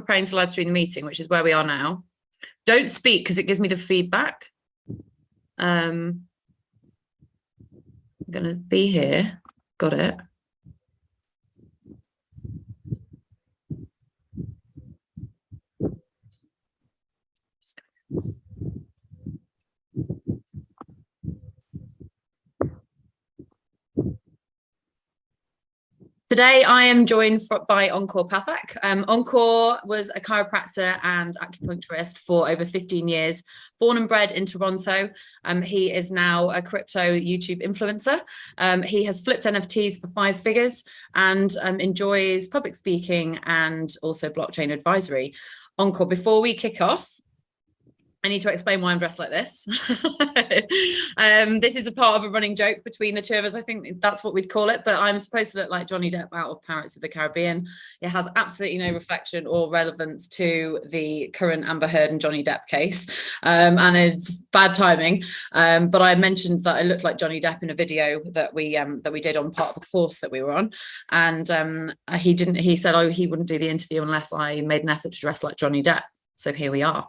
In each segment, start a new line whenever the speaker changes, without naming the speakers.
preparing to live stream the meeting, which is where we are now. Don't speak because it gives me the feedback. I'm going to be here. Got it. Today, I am joined by Ankur Pathak. Ankur was a chiropractor and acupuncturist for over 15 years, born and bred in Toronto. He is now a crypto YouTube influencer. He has flipped NFTs for 5 figures and enjoys public speaking and also blockchain advisory. Ankur, before we kick off, I need to explain why I'm dressed like this. This is a part of a running joke between the two of us. I think that's what we'd call it, but I'm supposed to look like Johnny Depp out of Pirates of the Caribbean. It has absolutely no reflection or relevance to the current Amber Heard and Johnny Depp case, and it's bad timing. But I mentioned that I looked like Johnny Depp in a video that we did on part of the course that we were on, and he said, he wouldn't do the interview unless I made an effort to dress like Johnny Depp. So here we are.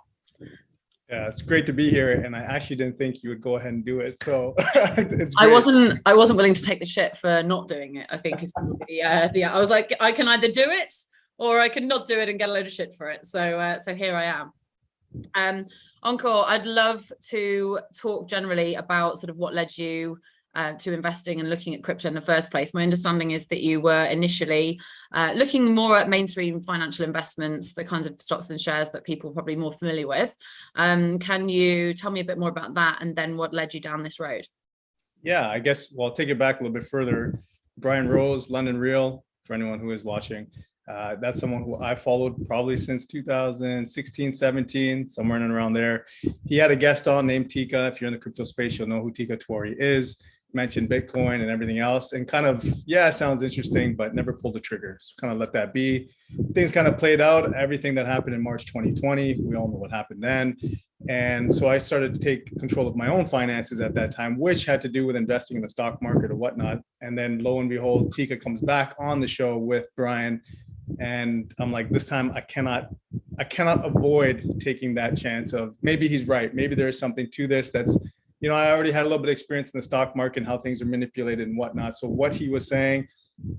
Yeah, it's great to be here, and I actually didn't think you would go ahead and do it. So it's
I wasn't willing to take the shit for not doing it. I think is I was like, I can either do it or I can not do it and get a load of shit for it. So here I am. Ankur, I'd love to talk generally about sort of what led you to investing and looking at crypto in the first place. My understanding is that you were initially looking more at mainstream financial investments, the kinds of stocks and shares that people are probably more familiar with. Can you tell me a bit more about that and then what led you down this road?
Yeah, I guess, well, I'll take it back a little bit further. Brian Rose, London Real, for anyone who is watching, that's someone who I followed probably since 2016, 17, somewhere in and around there. He had a guest on named Tika. If you're in the crypto space, you'll know who Tika Twari is. Mentioned Bitcoin and everything else, and kind of, yeah, sounds interesting, but never pulled the trigger. So kind of let that be. Things kind of played out. Everything that happened in March 2020, we all know what happened then. And so I started to take control of my own finances at that time, which had to do with investing in the stock market or whatnot. And then lo and behold, Tika comes back on the show with Brian. And I'm like, this time I cannot avoid taking that chance of maybe he's right. Maybe there is something to this that's, you know, I already had a little bit of experience in the stock market and how things are manipulated and whatnot. So what he was saying,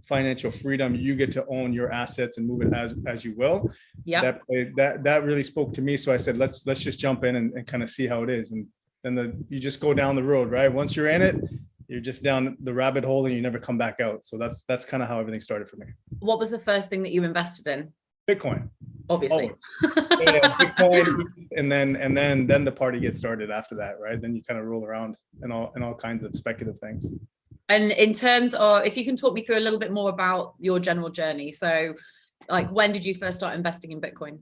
financial freedom, you get to own your assets and move it as you will. Yeah. That really spoke to me. So I said, let's just jump in and kind of see how it is. And then you just go down the road, right? Once you're in it, you're just down the rabbit hole and you never come back out. So that's kind of how everything started for me.
What was the first thing that you invested in?
Bitcoin.
Obviously.
Yeah, Bitcoin, and then the party gets started after that, right? Then you kind of roll around and all kinds of speculative things.
And in terms of, if you can talk me through a little bit more about your general journey. So like, when did you first start investing in Bitcoin?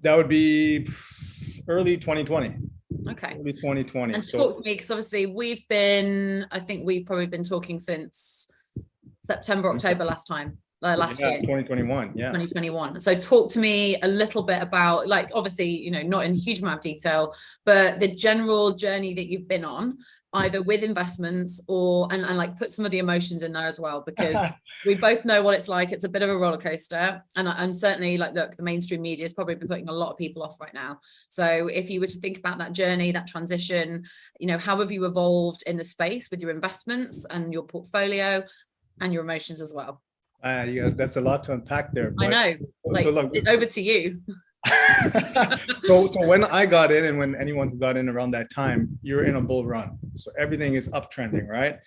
That would be early 2020.
Okay.
Early 2020.
And talk to me, because obviously I think we've probably been talking since September, October last year.
2021. Yeah.
2021. So talk to me a little bit about, like, obviously, you know, not in a huge amount of detail, but the general journey that you've been on, either with investments or, and like put some of the emotions in there as well, because we both know what it's like. It's a bit of a roller coaster. And certainly, like, look, the mainstream media is probably putting a lot of people off right now. So if you were to think about that journey, that transition, you know, how have you evolved in the space with your investments and your portfolio and your emotions as well?
Yeah, that's a lot to unpack there.
I know. Like, so look, over to you.
so when I got in, and when anyone who got in around that time, you're in a bull run. So everything is uptrending, right?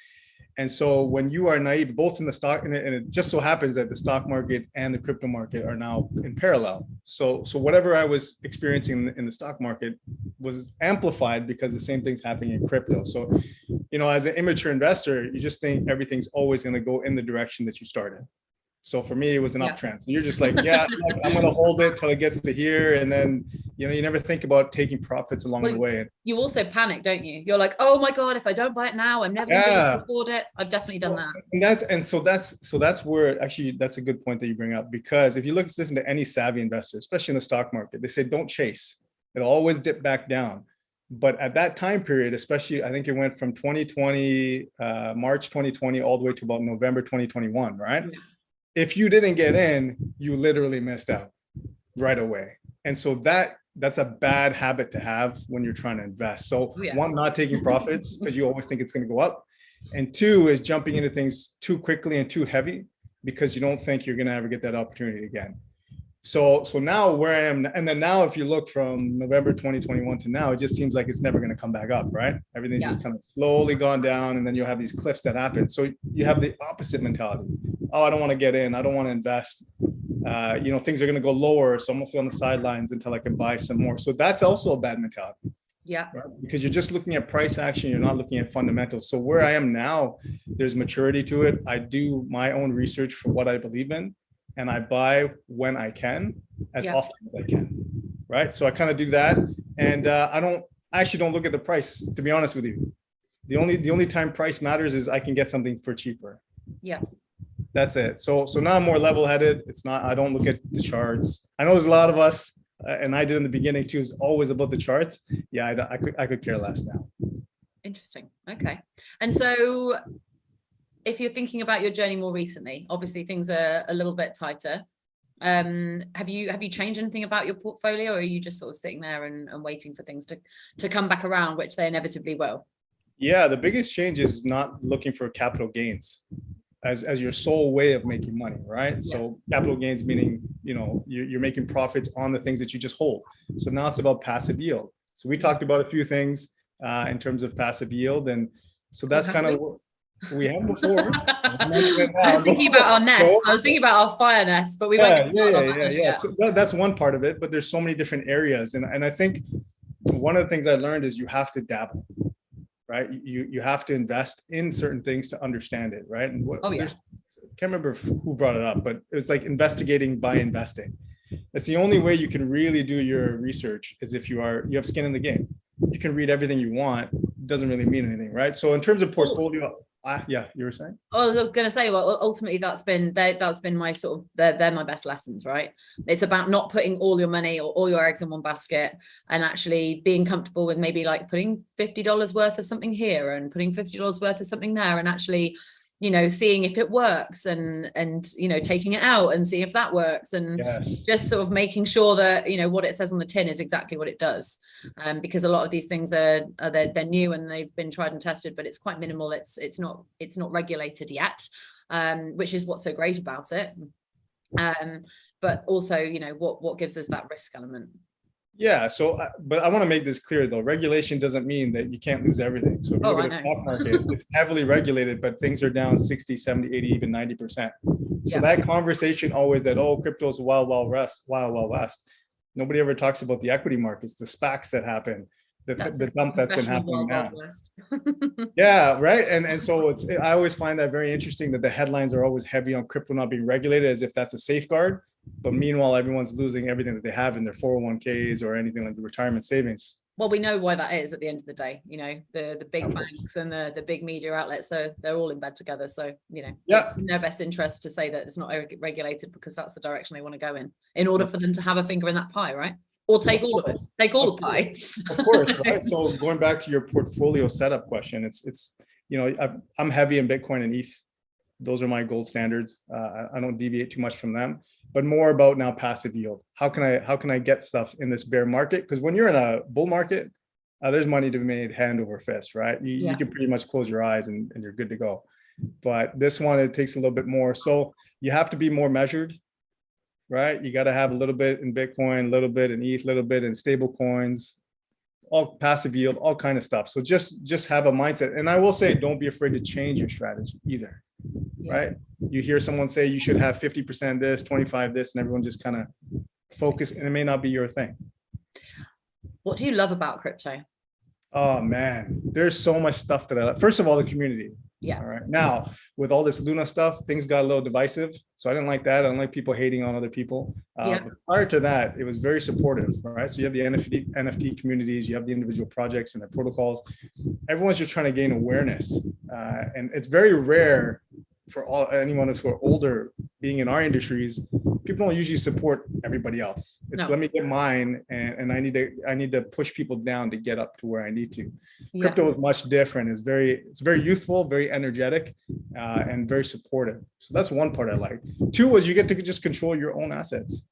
And so when you are naive, both in the stock, and it just so happens that the stock market and the crypto market are now in parallel. So whatever I was experiencing in the stock market was amplified because the same thing's happening in crypto. So, you know, as an immature investor, you just think everything's always going to go in the direction that you started. So for me, it was an uptrend. So you're just like, yeah, I'm going to hold it till it gets to here. And then, you know, you never think about taking profits along the way.
You also panic, don't you? You're like, oh my God, if I don't buy it now, I'm never going to afford it. I've definitely done that.
And so that's where, actually, that's a good point that you bring up, because if you listen to any savvy investor, especially in the stock market, they say, don't chase. It'll always dip back down. But at that time period, especially, I think it went from 2020, March 2020, all the way to about November 2021, right? Yeah. If you didn't get in, you literally missed out, right away. And so that's a bad habit to have when you're trying to invest. So
Oh, yeah.
one, not taking profits because you always think it's going to go up. And two is jumping into things too quickly and too heavy because you don't think you're going to ever get that opportunity again. So now where I am, and then now if you look from November 2021 to now, it just seems like it's never going to come back up, right? Everything's just kind of slowly gone down, and then you'll have these cliffs that happen. So you have the opposite mentality. Oh, I don't want to get in. I don't want to invest. Things are going to go lower, so I'm mostly on the sidelines until I can buy some more. So that's also a bad mentality.
Yeah.
Right? Because you're just looking at price action. You're not looking at fundamentals. So where I am now, there's maturity to it. I do my own research for what I believe in, and I buy when I can, as often as I can. Right. So I kind of do that. And I actually don't look at the price, to be honest with you. The only time price matters is I can get something for cheaper.
Yeah.
That's it. So now I'm more level-headed. I don't look at the charts. I know there's a lot of us, and I did in the beginning too, is always about the charts. Yeah, I could care less now.
Interesting. Okay. And so if you're thinking about your journey more recently, obviously things are a little bit tighter. Have you changed anything about your portfolio, or are you just sort of sitting there and waiting for things to come back around, which they inevitably will?
Yeah, the biggest change is not looking for capital gains as your sole way of making money, right? Yeah. So capital gains meaning, you're making profits on the things that you just hold. So now it's about passive yield. So we talked about a few things in terms of passive yield. And so that's kind of what we have before.
I was thinking about our nest. I was thinking about our fire nest, but we went.
Yeah. So that's one part of it, but there's so many different areas. And I think one of the things I learned is you have to dabble. Right, you have to invest in certain things to understand it, right? And I can't remember who brought it up, but it was like investigating by investing. That's the only way you can really do your research, is if you have skin in the game. You can read everything you want, it doesn't really mean anything, right? So in terms of portfolio, you were saying?
Oh, I was going to say, well, ultimately that's been my sort of, they're my best lessons, right? It's about not putting all your money or all your eggs in one basket, and actually being comfortable with maybe like putting $50 worth of something here and putting $50 worth of something there, and actually, seeing if it works and taking it out and see if that works, and just sort of making sure that, what it says on the tin is exactly what it does. Because a lot of these things they're new and they've been tried and tested, but it's quite minimal. It's not regulated yet, which is what's so great about it. But also, what gives us that risk element.
Yeah. So, but I want to make this clear though. Regulation doesn't mean that you can't lose everything. So if you look at the stock market, it's heavily regulated, but things are down 60, 70, 80, even 90%. So that conversation always that, crypto's wild west. Nobody ever talks about the equity markets, the SPACs that happen, the dump that's been happening now. Yeah, right. And so I always find that very interesting that the headlines are always heavy on crypto not being regulated, as if that's a safeguard. But meanwhile, everyone's losing everything that they have in their 401ks or anything like the retirement savings.
Well, we know why that is at the end of the day. The big banks and the big media outlets, they're all in bed together. So, in their best interest to say that it's not regulated, because that's the direction they want to go in order for them to have a finger in that pie, right? Or take all of it, take all the pie.
Of course, right? So going back to your portfolio setup question, it's I'm heavy in Bitcoin and ETH. Those are my gold standards. I don't deviate too much from them, but more about now passive yield. How can I get stuff in this bear market? Because when you're in a bull market, there's money to be made hand over fist, right? You can pretty much close your eyes and you're good to go. But this one, it takes a little bit more. So you have to be more measured, right? You got to have a little bit in Bitcoin, a little bit in ETH, a little bit in stable coins, all passive yield, all kind of stuff. So just have a mindset. And I will say, don't be afraid to change your strategy either. Right? You hear someone say you should have 50% this, 25 this, and everyone just kind of focus, and it may not be your thing.
What do you love about crypto?
Oh man, there's so much stuff that I love. First of all, the community.
Yeah.
All right. Now, with all this Luna stuff, things got a little divisive. So I didn't like that. I don't like people hating on other people. But prior to that, it was very supportive. All right. So you have the NFT communities, you have the individual projects and their protocols. Everyone's just trying to gain awareness. And it's very rare for anyone who are older, being in our industries, people don't usually support everybody else. It's let me get mine, and I need to push people down to get up to where I need to. Crypto is much different. It's very youthful, very energetic, and very supportive. So that's one part I like. Two was you get to just control your own assets.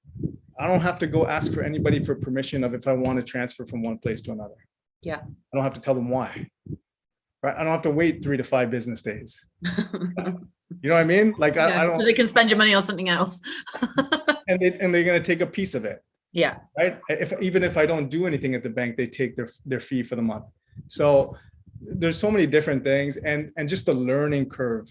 I don't have to go ask for anybody for permission of if I want to transfer from one place to another.
Yeah.
I don't have to tell them why. Right? I don't have to wait 3 to 5 business days. You know what I mean? Like I don't.
So they can spend your money on something else.
and they're going to take a piece of it.
Yeah.
Right. Even if I don't do anything at the bank, they take their fee for the month. So there's so many different things, and just the learning curve.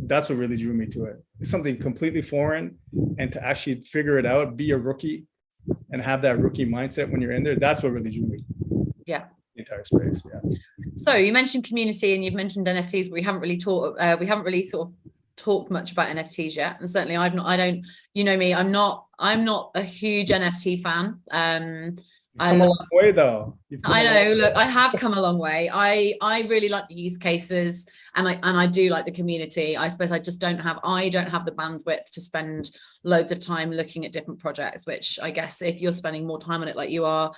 That's what really drew me to it. It's something completely foreign, and to actually figure it out, be a rookie, and have that rookie mindset when you're in there. That's what really drew me.
Yeah.
The entire space. Yeah.
So you mentioned community and you've mentioned NFTs, but we haven't really sort of talked much about NFTs yet. And certainly you know me, I'm not a huge NFT fan.
You've come a long way though.
I know, look, I have come a long way. I really like the use cases, and I do like the community. I suppose I don't have the bandwidth to spend loads of time looking at different projects, which I guess if you're spending more time on it like you are,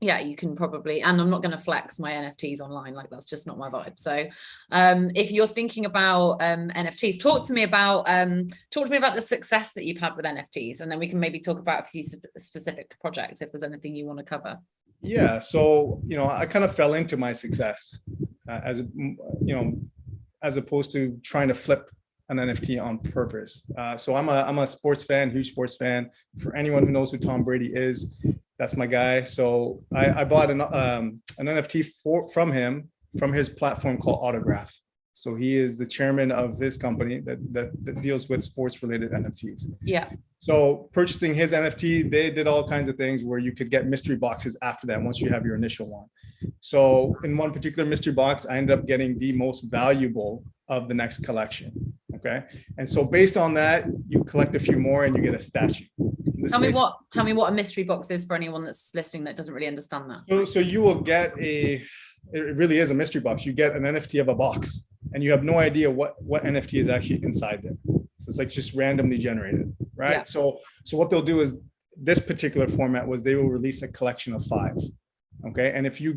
yeah, you can probably, and I'm not going to flex my NFTs online, like that's just not my vibe. So if you're thinking about NFTs, talk to me about the success that you've had with NFTs, and then we can maybe talk about a few specific projects if there's anything you want to cover.
Yeah, so I kind of fell into my success as opposed to trying to flip an NFT on purpose. So I'm a sports fan, huge sports fan. For anyone who knows who Tom Brady is, that's my guy. So I bought an NFT from him, from his platform called Autograph. So he is the chairman of his company that deals with sports related NFTs.
Yeah.
So purchasing his NFT, they did all kinds of things where you could get mystery boxes after that once you have your initial one. So in one particular mystery box, I ended up getting the most valuable of the next collection. Okay. And so based on that, you collect a few more and you get a statue. Tell me
what a mystery box is for anyone that's listening that doesn't really understand that.
So you will get it really is a mystery box. You get an NFT of a box and you have no idea what NFT is actually inside there. So it's like just randomly generated, right? Yeah. So what they'll do is, this particular format was they will release a collection of 5. Okay. And if you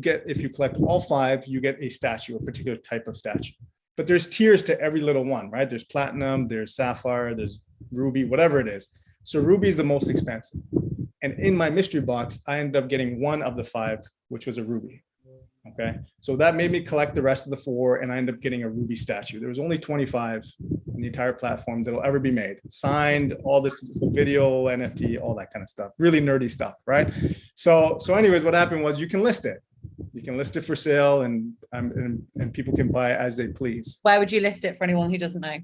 collect all 5, you get a statue, a particular type of statue. But there's tiers to every little one, right? There's platinum, there's sapphire, there's ruby, whatever it is. So ruby is the most expensive. And in my mystery box, I ended up getting one of the 5, which was a ruby. Okay. So that made me collect the rest of the 4, and I ended up getting a ruby statue. There was only 25 in the entire platform that'll ever be made. Signed, all this video, NFT, all that kind of stuff. Really nerdy stuff, right? So anyways, what happened was you can list it. You can list it for sale, and people can buy as they please.
Where would you list it for anyone who doesn't know?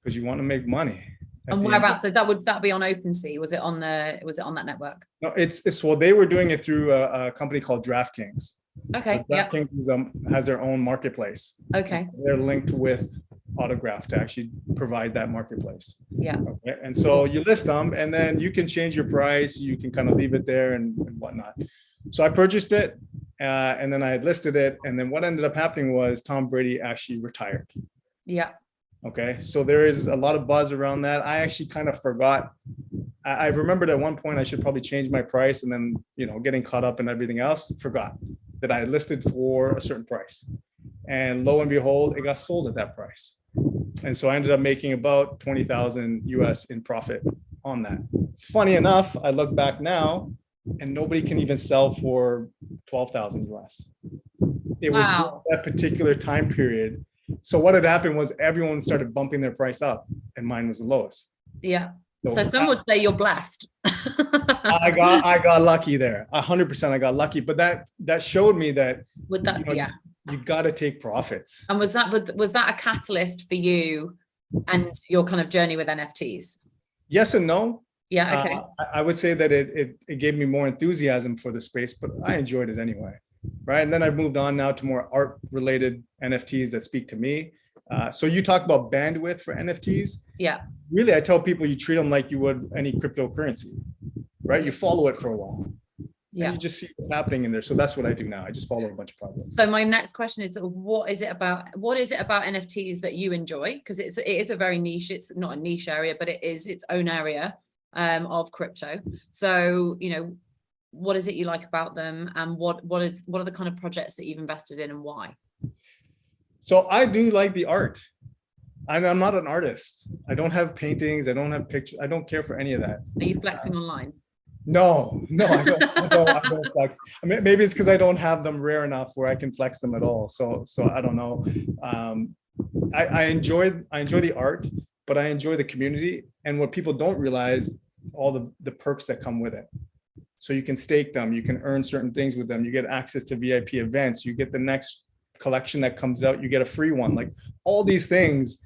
Because you want to make money.
And whereabouts? So that would be on OpenSea? Was it on that network?
No, it's well, they were doing it through a company called DraftKings.
Okay.
So DraftKings has their own marketplace.
Okay.
So they're linked with Autograph to actually provide that marketplace.
Yeah.
Okay. And so you list them, and then you can change your price. You can kind of leave it there and whatnot. So I purchased it, and then I had listed it, and then what ended up happening was Tom Brady actually retired.
Yeah.
Okay. So there is a lot of buzz around that. I actually kind of forgot. I remembered at one point I should probably change my price, and then, getting caught up in everything else, forgot that I listed for a certain price. And lo and behold, it got sold at that price. And so I ended up making about 20,000 US in profit on that. Funny enough, I look back now and nobody can even sell for 12,000 US. It was just that particular time period. So what had happened was everyone started bumping their price up, and mine was the lowest.
Yeah. So some would say you're blessed.
I got lucky there. 100% I got lucky, but that showed me that you got to take profits.
And was that a catalyst for you and your kind of journey with NFTs?
Yes and no.
Yeah. Okay.
I would say that it gave me more enthusiasm for the space, but I enjoyed it anyway. Right. And then I've moved on now to more art related NFTs that speak to me. So you talk about bandwidth for NFTs.
Yeah.
Really, I tell people you treat them like you would any cryptocurrency, right? You follow it for a while. Yeah. And you just see what's happening in there. So that's what I do now. I just follow a bunch of projects.
So my next question is, what is it about NFTs that you enjoy? Because it is a very niche, it's not a niche area, but it is its own area of crypto. So, what is it you like about them, and what are the kind of projects that you've invested in, and why?
So I do like the art. I'm not an artist. I don't have paintings. I don't have pictures. I don't care for any of that.
Are you flexing online?
No, I don't flex. I mean, maybe it's because I don't have them rare enough where I can flex them at all. So I don't know. I enjoy the art, but I enjoy the community. And what people don't realize, all the perks that come with it. So you can stake them, you can earn certain things with them, you get access to VIP events, you get the next collection that comes out, you get a free one. Like all these things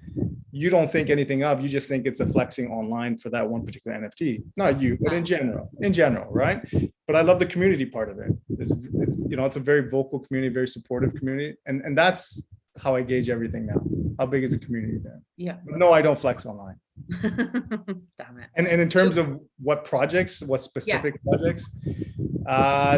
you don't think anything of, you just think it's a flexing online for that one particular NFT. Not you, but in general, right? But I love the community part of it. It's it's a very vocal community, very supportive community. And that's how I gauge everything now. How big is the community there?
Yeah.
But no, I don't flex online.
Damn it.
And in terms of what projects, what specific projects,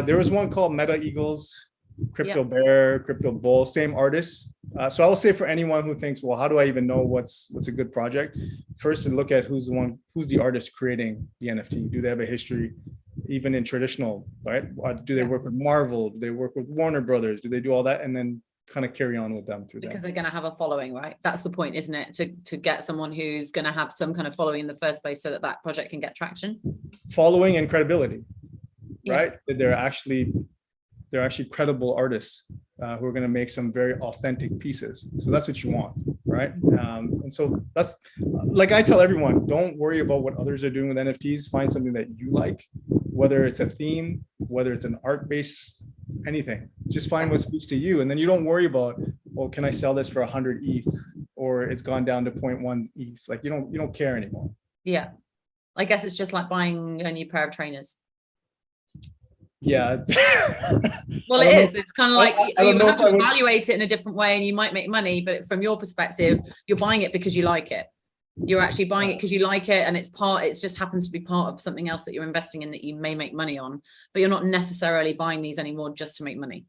there was one called Meta Eagles, Crypto Bear, Crypto Bull, same artists. So I will say for anyone who thinks, well, how do I even know what's a good project? First, look at who's the artist creating the NFT. Do they have a history, even in traditional, right? Do they work with Marvel? Do they work with Warner Brothers? Do they do all that? And then kind of carry on with them through that.
Because they're going to have a following, right? That's the point, isn't it? To get someone who's going to have some kind of following in the first place so that project can get traction.
Following and credibility, right? They're actually credible artists who are going to make some very authentic pieces. So that's what you want, right? And so that's, like I tell everyone, don't worry about what others are doing with NFTs. Find something that you like, whether it's a theme, whether it's an art-based, anything. Just find what speaks to you. And then you don't worry about, well, can I sell this for 100 ETH or it's gone down to 0.1 ETH? Like you don't care anymore.
Yeah. I guess it's just like buying a new pair of trainers.
Yeah.
Well, it is. It's kind of like you have to evaluate it in a different way and you might make money, but from your perspective, you're buying it because you like it. You're actually buying it because you like it, and it just happens to be part of something else that you're investing in that you may make money on, but you're not necessarily buying these anymore just to make money.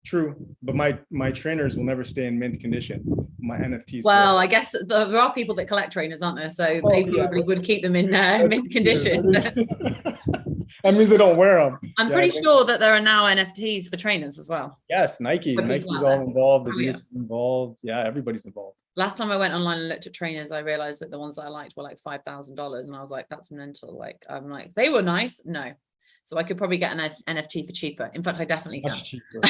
True, but my trainers will never stay in mint condition. My NFTs.
Well, I guess there are people that collect trainers, aren't there? So they probably would keep them in mint condition.
That means they don't wear them.
I'm pretty sure that there are now NFTs for trainers as well.
Yes, Nike's all involved. Adidas is involved. Yeah, everybody's involved.
Last time I went online and looked at trainers, I realized that the ones that I liked were like $5,000, and I was like, "That's mental." Like, I'm like, they were nice. No, so I could probably get an NFT for cheaper. In fact, I definitely can.
Much cheaper.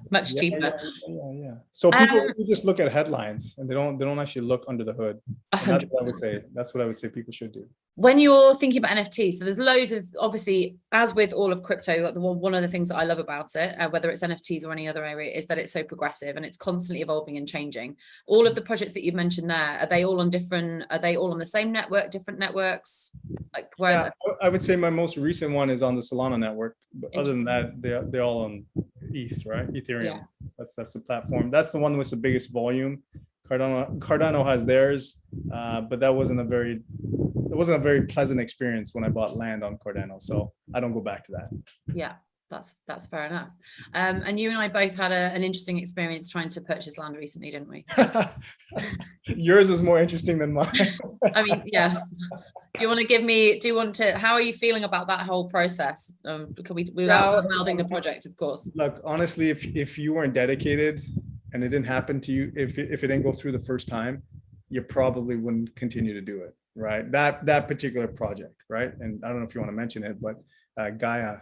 Much cheaper.
Yeah. So people just look at headlines and they don't actually look under the hood. That's what I would say. That's what I would say people should do.
When you're thinking about NFTs, so there's loads of, obviously, as with all of crypto, like one of the things that I love about it, whether it's NFTs or any other area, is that it's so progressive and it's constantly evolving and changing. All of the projects that you've mentioned there, are they all on the same network, different networks? Like where?
Yeah, I would say my most recent one is on the Solana network. But other than that, they're all on ETH, right? Ethereum. Yeah. That's the platform. That's the one with the biggest volume. Cardano has theirs, but that wasn't a very pleasant experience when I bought land on Cardano. So I don't go back to that.
Yeah, that's fair enough. And you and I both had an interesting experience trying to purchase land recently, didn't we?
Yours was more interesting than mine.
I mean, yeah. How are you feeling about that whole process? Without mouthing the project, of course.
Look, honestly, if you weren't dedicated and it didn't happen to you, if it didn't go through the first time, you probably wouldn't continue to do it, right? That particular project, right? And I don't know if you want to mention it, but Gaia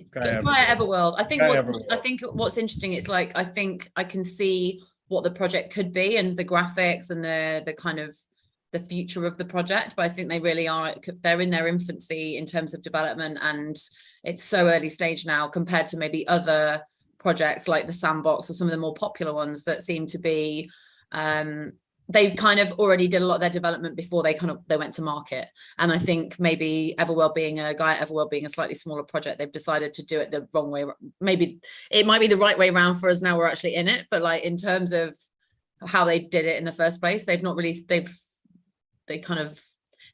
Everworld.
I think what's interesting is, like, I think I can see what the project could be and the graphics and the kind of the future of the project, but I think they really they're in their infancy in terms of development, and it's so early stage now compared to maybe other projects like the Sandbox or some of the more popular ones that seem to be they kind of already did a lot of their development before they went to market. And I think maybe Everworld being a slightly smaller project, they've decided to do it the wrong way. Maybe it might be the right way around for us now we're actually in it, but like in terms of how they did it in the first place, they kind of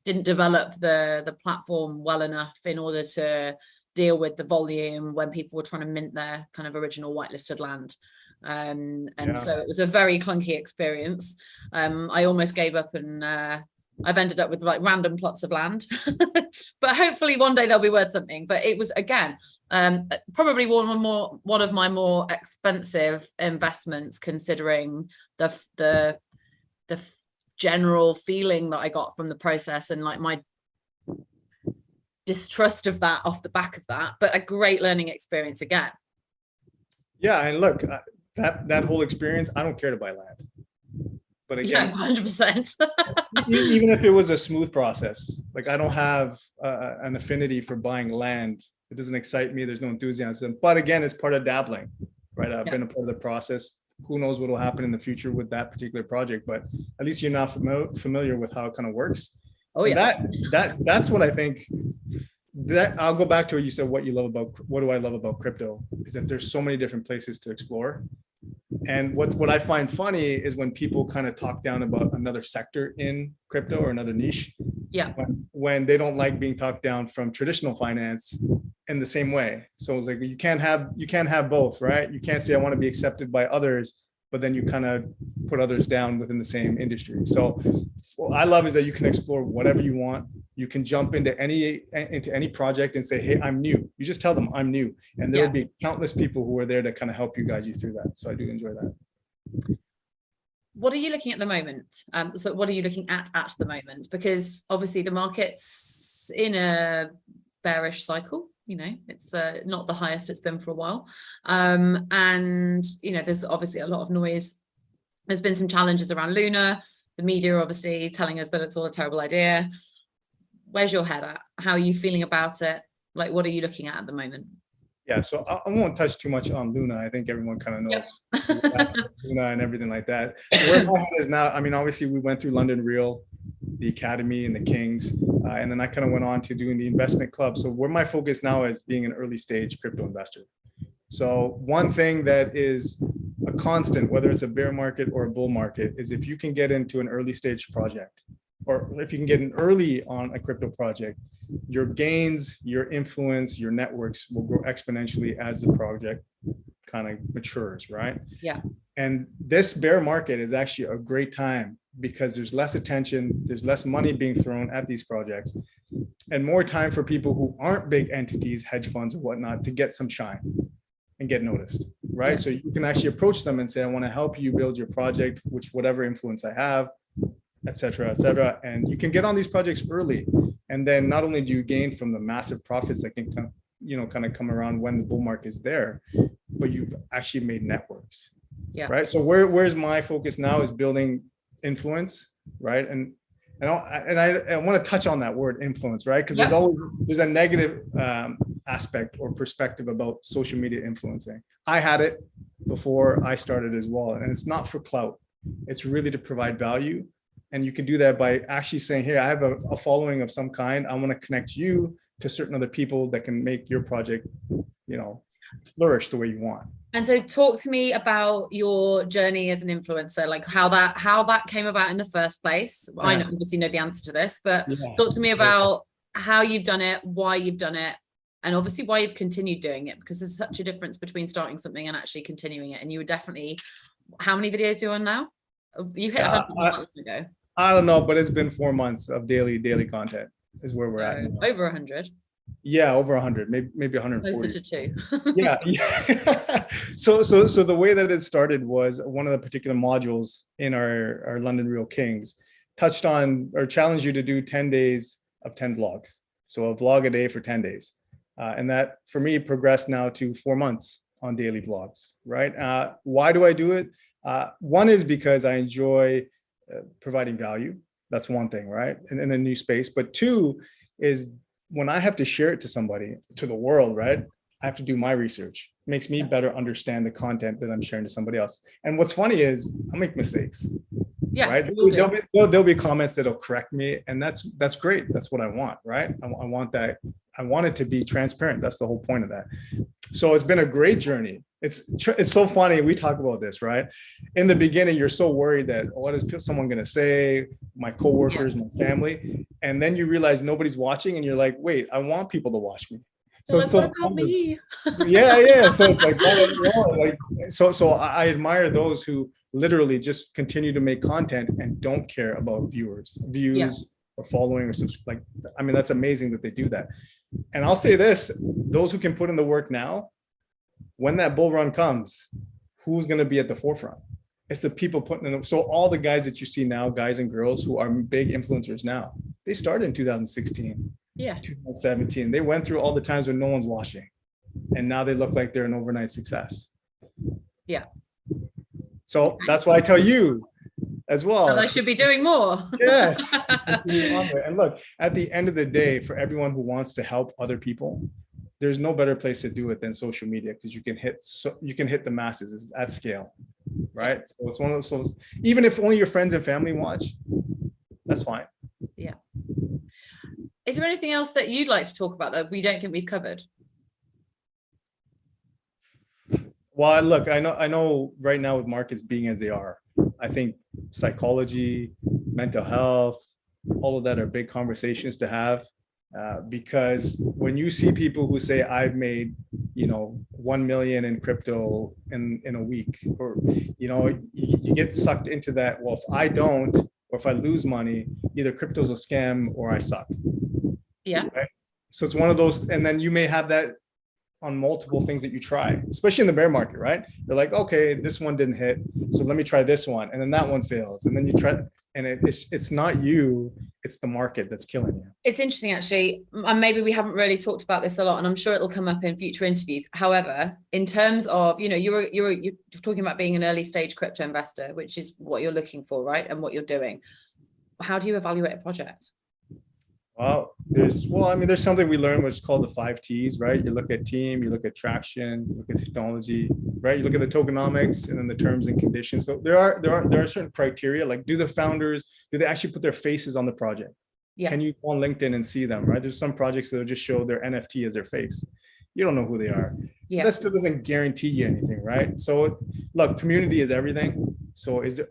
didn't develop the platform well enough in order to deal with the volume when people were trying to mint their kind of original whitelisted land. So it was a very clunky experience. I almost gave up, and I've ended up with like random plots of land, but hopefully one day they'll be worth something. But it was, again, probably one of my more expensive investments, considering the general feeling that I got from the process, and like my distrust of that off the back of that, but a great learning experience again.
Yeah, and look, that whole experience, I don't care to buy land. But again,
yeah, 100%.
Even if it was a smooth process, like I don't have an affinity for buying land. It doesn't excite me. There's no enthusiasm. But again, it's part of dabbling, right? I've been a part of the process. Who knows what will happen in the future with that particular project? But at least you're not familiar with how it kind of works.
Oh yeah.
That's what I think. That I'll go back to what you said. What do I love about crypto is that there's so many different places to explore. And what I find funny is when people kind of talk down about another sector in crypto or another niche.
Yeah.
When they don't like being talked down from traditional finance in the same way. So it's like you can't have both, right? You can't say I want to be accepted by others, but then you kind of put others down within the same industry. So what I love is that you can explore whatever you want. You can jump into any project and say, hey, I'm new. You just tell them I'm new. And there will be countless people who are there to kind of help you guide you through that. So I do enjoy that.
What are you looking at the moment? So what are you looking at the moment? Because obviously the market's in a bearish cycle. You know, it's not the highest it's been for a while. And, you know, there's obviously a lot of noise. There's been some challenges around Luna. The media are obviously telling us that it's all a terrible idea. Where's your head at? How are you feeling about it? Like, what are you looking at the moment?
Yeah, so I won't touch too much on Luna. I think everyone kind of knows Luna and everything like that. Where my head is now, I mean, obviously we went through London Real, the Academy and the Kings, and then I kind of went on to doing the investment club. So where my focus now is being an early stage crypto investor. So one thing that is a constant, whether it's a bear market or a bull market, is if you can get into an early stage project, or if you can get in early on a crypto project, your gains, your influence, your networks will grow exponentially as the project kind of matures, right?
Yeah.
And this bear market is actually a great time because there's less attention, there's less money being thrown at these projects, and more time for people who aren't big entities, hedge funds or whatnot, to get some shine and get noticed, right? Yeah. So you can actually approach them and say, I want to help you build your project, which whatever influence I have, et cetera, et cetera. And you can get on these projects early. And then not only do you gain from the massive profits that can kind of come around when the bull market is there, but you've actually made networks. Yeah. Right. So where's my focus now is building influence, right? And I want to touch on that word influence, right? Because there's a negative aspect or perspective about social media influencing. I had it before I started as well. And it's not for clout. It's really to provide value. And you can do that by actually saying, hey, I have a following of some kind. I want to connect you to certain other people that can make your project, flourish the way you want.
And so talk to me about your journey as an influencer, like how that came about in the first place. Yeah. I obviously know the answer to this, but talk to me about how you've done it, why you've done it, and obviously why you've continued doing it, because there's such a difference between starting something and actually continuing it. And you were definitely, how many videos are you on now? You hit 100 months ago.
I don't know, but it's been 4 months of daily content is where we're at.
Over 100.
Yeah, over 100, maybe 140.
Closer to 2.
Yeah. So the way that it started was one of the particular modules in our London Real Kings touched on or challenged you to do 10 days of 10 vlogs. So a vlog a day for 10 days. And that for me progressed now to 4 months on daily vlogs, right? Why do I do it? One is because I enjoy providing value. That's one thing, right? In a new space. But two is when I have to share it to somebody, to the world, right? I have to do my research. It makes me better understand the content that I'm sharing to somebody else. And what's funny is I make mistakes. Yeah, right. There'll be comments that'll correct me, and that's great. That's what I want, right? I want that. I want it to be transparent. That's the whole point of that. So it's been a great journey. It's so funny. We talk about this, right? In the beginning, you're so worried that what is someone going to say? My coworkers, my family, and then you realize nobody's watching, and you're like, wait, I want people to watch me. So it's so funny. Yeah. So it's like, so I admire those who literally just continue to make content and don't care about views or following or like. I mean, that's amazing that they do that. And I'll say this: those who can put in the work now, when that bull run comes, who's going to be at the forefront? It's the people putting in. So all the guys that you see now, guys and girls who are big influencers now, they started in 2016,
Yeah.
2017. They went through all the times when no one's watching, and now they look like they're an overnight success.
Yeah.
So that's why I tell you as well.
And I should be doing more.
Yes. And look, at the end of the day, for everyone who wants to help other people, there's no better place to do it than social media, because you can hit the masses. It's at scale, right? So it's one of those. So even if only your friends and family watch, that's fine.
Yeah. Is there anything else that you'd like to talk about that we don't think we've covered?
Well, look, I know right now with markets being as they are, I think psychology, mental health, all of that are big conversations to have, because when you see people who say I've made, 1 million in crypto in a week, or, you get sucked into that. Well, if I don't, or if I lose money, either crypto's a scam or I suck.
Yeah.
Right? So it's one of those, and then you may have that on multiple things that you try, especially in the bear market, right? They're like, okay, this one didn't hit, so let me try this one, and then that one fails, and then you try, and it's not you, it's the market that's killing you.
It's interesting, actually, and maybe we haven't really talked about this a lot, and I'm sure it'll come up in future interviews. However, in terms of, you're talking about being an early stage crypto investor, which is what you're looking for, right? And what you're doing. How do you evaluate a project?
Well, there's something we learned which is called the 5 T's, right? You look at team, you look at traction, you look at technology, right? You look at the tokenomics, and then the terms and conditions. So there are certain criteria, like do they actually put their faces on the project? Yeah. Can you go on LinkedIn and see them, right? There's some projects that'll just show their NFT as their face. You don't know who they are. Yeah. That still doesn't guarantee you anything, right? So look, community is everything. So is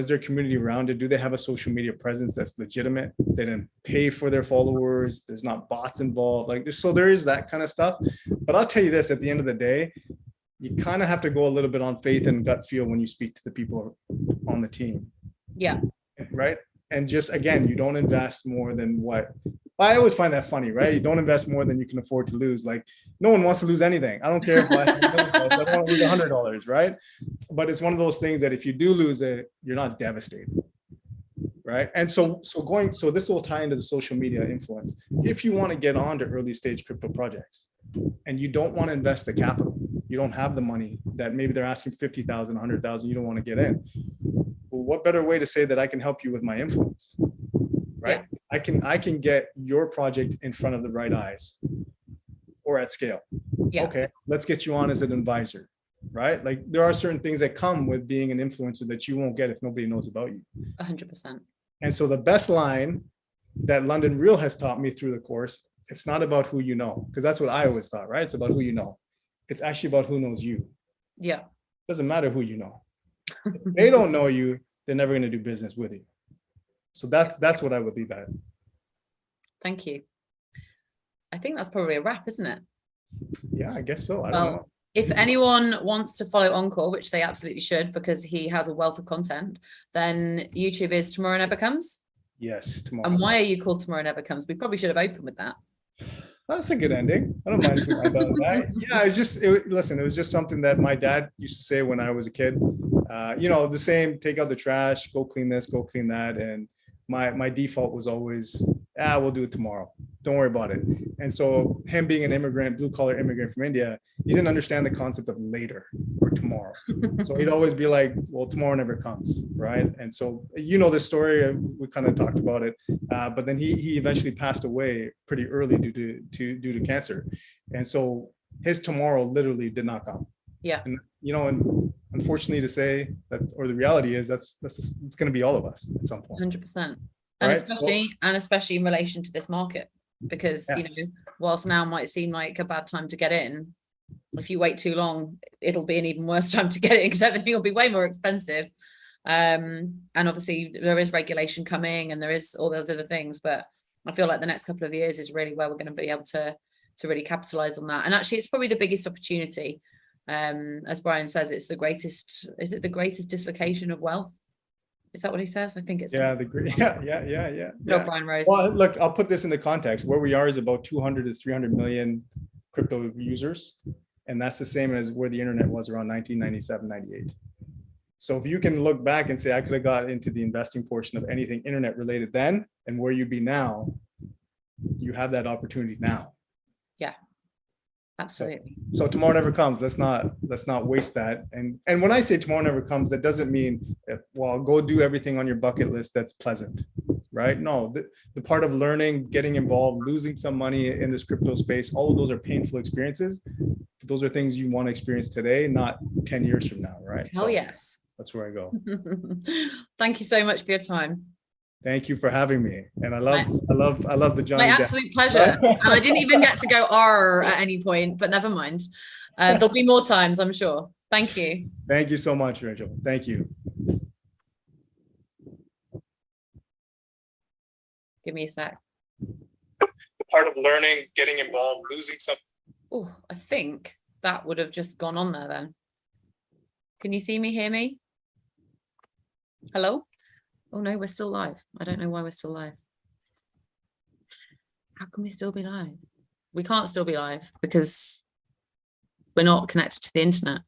there community around it? Do they have a social media presence that's legitimate? They didn't pay for their followers. There's not bots involved. So there is that kind of stuff. But I'll tell you this, at the end of the day, you kind of have to go a little bit on faith and gut feel when you speak to the people on the team.
Yeah.
Right. And just, again, you don't invest more than what, I always find that funny, right? You don't invest more than you can afford to lose. Like, no one wants to lose anything. I don't care if I don't want to lose $100, right? But it's one of those things that if you do lose it, you're not devastated, right? And so this will tie into the social media influence. If you want to get on to early stage crypto projects and you don't want to invest the capital, you don't have the money, that maybe they're asking 50,000, 100,000, you don't want to get in. Well, what better way to say that I can help you with my influence, right? Yeah. I can get your project in front of the right eyes or at scale. Yeah. Okay, let's get you on as an advisor, right? Like, there are certain things that come with being an influencer that you won't get if nobody knows about you.
100%.
And so the best line that London Real has taught me through the course, it's not about who you know, because that's what I always thought, right? It's about who you know. It's actually about who knows you.
Yeah.
Doesn't matter who you know. If they don't know you, they're never going to do business with you. So that's what I would leave at.
Thank you. I think that's probably a wrap, isn't it?
Yeah, I guess so. I don't know.
If anyone wants to follow Encore, which they absolutely should, because he has a wealth of content, then YouTube is Tomorrow Never Comes.
Yes, tomorrow.
And why are you called Tomorrow Never Comes? We probably should have opened with that.
That's a good ending. I don't mind if we mind on that. Yeah, it was just something that my dad used to say when I was a kid. The same, take out the trash, go clean this, go clean that. And my default was always, we'll do it tomorrow. Don't worry about it. And so him being an immigrant, blue collar immigrant from India, he didn't understand the concept of later or tomorrow. So he'd always be like, well, tomorrow never comes, right? And so, this story, we kind of talked about it, but then he eventually passed away pretty early due to cancer. And so his tomorrow literally did not come.
Yeah.
And, and unfortunately to say that, or the reality is it's going to be all of us at some point.
100%. And especially in relation to this market, because, yes, whilst now might seem like a bad time to get in, if you wait too long, it'll be an even worse time to get it, because everything will be way more expensive. And obviously there is regulation coming and there is all those other things, but I feel like the next couple of years is really where we're going to be able to really capitalize on that. And actually it's probably the biggest opportunity. As Brian says, is it the greatest dislocation of wealth? Is that what he says? I think it's
yeah.
Brian Rose.
Well, look, I'll put this into context. Where we are is about 200 to 300 million crypto users, and that's the same as where the internet was around 1997, 98. So if you can look back and say, I could have got into the investing portion of anything internet related then, and where you'd be now, you have that opportunity now.
Absolutely.
So tomorrow never comes. Let's not waste that. And when I say tomorrow never comes, that doesn't mean, well, go do everything on your bucket list that's pleasant, right? No, the part of learning, getting involved, losing some money in this crypto space, all of those are painful experiences. Those are things you want to experience today, not 10 years from now, right?
Hell yes.
That's where I go.
Thank you so much for your time.
Thank you for having me. And I love the Johnny
My
Depp.
absolute pleasure. And I didn't even get to go R at any point, but never mind. There'll be more times, I'm sure. Thank you.
Thank you so much, Rachel. Thank you.
Give me a sec.
The part of learning, getting involved, losing something.
Oh, I think that would have just gone on there then. Can you see me, hear me? Hello? Oh no, we're still live. I don't know why we're still live. How can we still be live? We can't still be live because we're not connected to the internet.